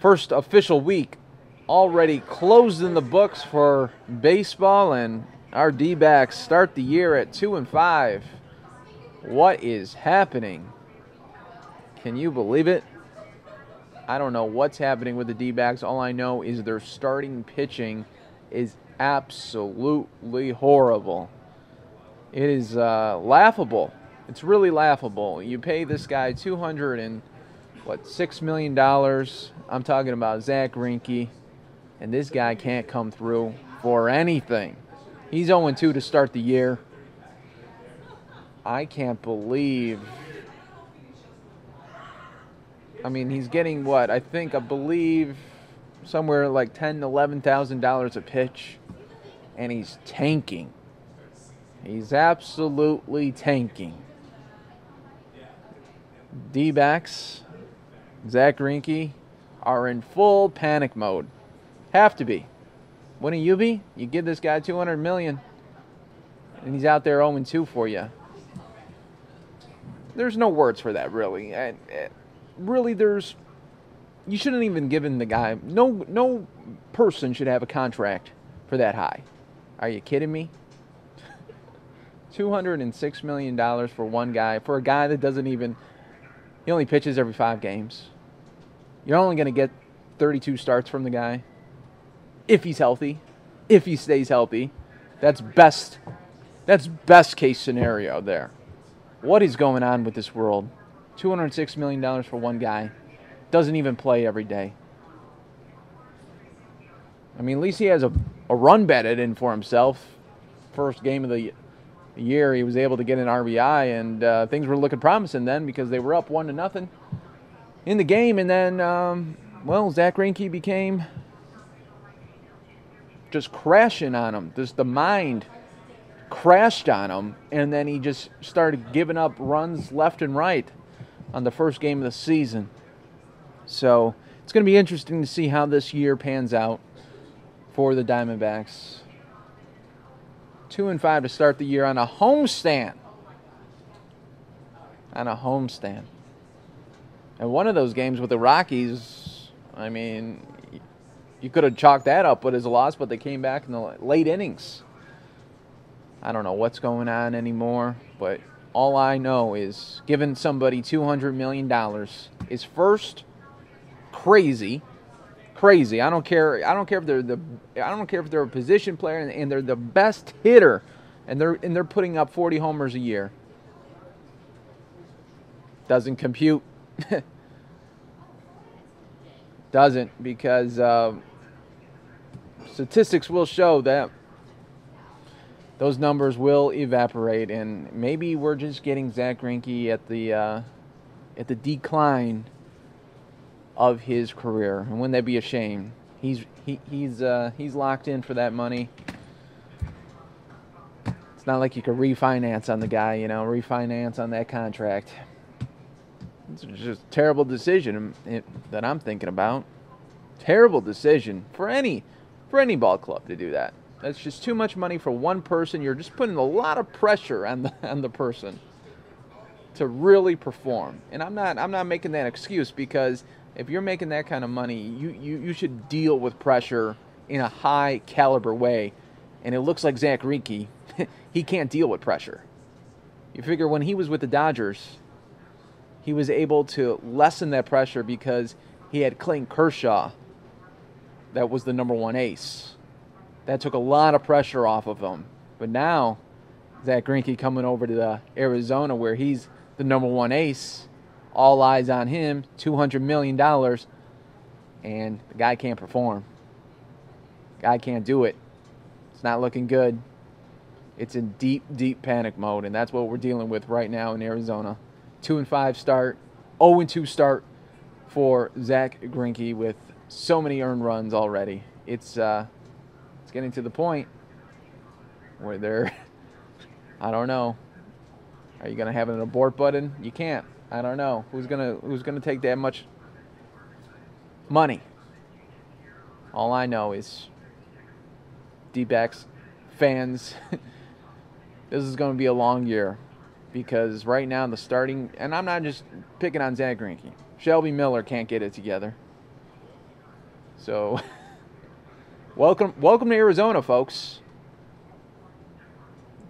First official week already closed in the books for baseball, and our D-backs start the year at 2-5. What is happening? Can you believe it? I don't know what's happening with the D-backs. All I know is their starting pitching is absolutely horrible. It is laughable. It's really laughable. You pay this guy $6 million. I'm talking about Zack Greinke, and this guy can't come through for anything. He's 0-2 to start the year. I can't believe. I mean, he's getting what? I believe somewhere like $10,000 to $11,000 a pitch, and he's tanking. He's absolutely tanking. D-backs, Zack Greinke, are in full panic mode. Have to be. Wouldn't you be? You give this guy $200 million, and he's out there 0-2 for you. There's no words for that, really. Really, you shouldn't even given the guy. No person should have a contract for that high. Are you kidding me? $206 million for one guy, for a guy that doesn't even. He only pitches every 5 games. You're only going to get 32 starts from the guy if he's healthy, if he stays healthy. That's best case scenario there. What is going on with this world? $206 million for one guy. Doesn't even play every day. I mean, at least he has a run betted in for himself. First game of the year, he was able to get an RBI, and things were looking promising then because they were up 1-0 in the game. And then, Zack Greinke became just crashing on him. Just the mind crashed on him, and then he just started giving up runs left and right on the first game of the season. So it's going to be interesting to see how this year pans out for the Diamondbacks. 2-5 to start the year on a homestand. And one of those games with the Rockies, I mean, you could have chalked that up as a loss, but they came back in the late innings. I don't know what's going on anymore, but all I know is giving somebody $200 million is first crazy. I don't care if they're a position player and they're the best hitter, and they're putting up 40 homers a year. Doesn't compute. Doesn't, because statistics will show that those numbers will evaporate, and maybe we're just getting Zack Greinke at the decline of his career, and wouldn't that be a shame? He's locked in for that money. It's not like you could refinance on the guy, refinance on that contract. It's just a terrible decision that I'm thinking about. Terrible decision for any ball club to do that. That's just too much money for one person. You're just putting a lot of pressure on the person to really perform. And I'm not making that excuse, because if you're making that kind of money, you should deal with pressure in a high caliber way. And it looks like Zack Greinke, he can't deal with pressure. You figure when he was with the Dodgers, he was able to lessen that pressure because he had Clayton Kershaw that was the number 1 ace. That took a lot of pressure off of him. But now, Zack Greinke coming over to Arizona, where he's the number 1 ace, all eyes on him, $200 million, and the guy can't perform. Guy can't do it. It's not looking good. It's in deep, deep panic mode, and that's what we're dealing with right now in Arizona. 2-5 start, 0-2 start for Zack Greinke with so many earned runs already. It's getting to the point where I don't know. Are you gonna have an abort button? You can't. I don't know. Who's gonna take that much money? All I know is D-backs fans, this is gonna be a long year, because right now the starting, and I'm not just picking on Zack Greinke, Shelby Miller can't get it together. So, welcome to Arizona, folks.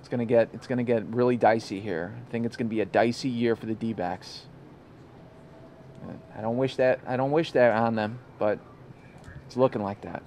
It's gonna get really dicey here. I think it's gonna be a dicey year for the D-backs. I don't wish that on them, but it's looking like that.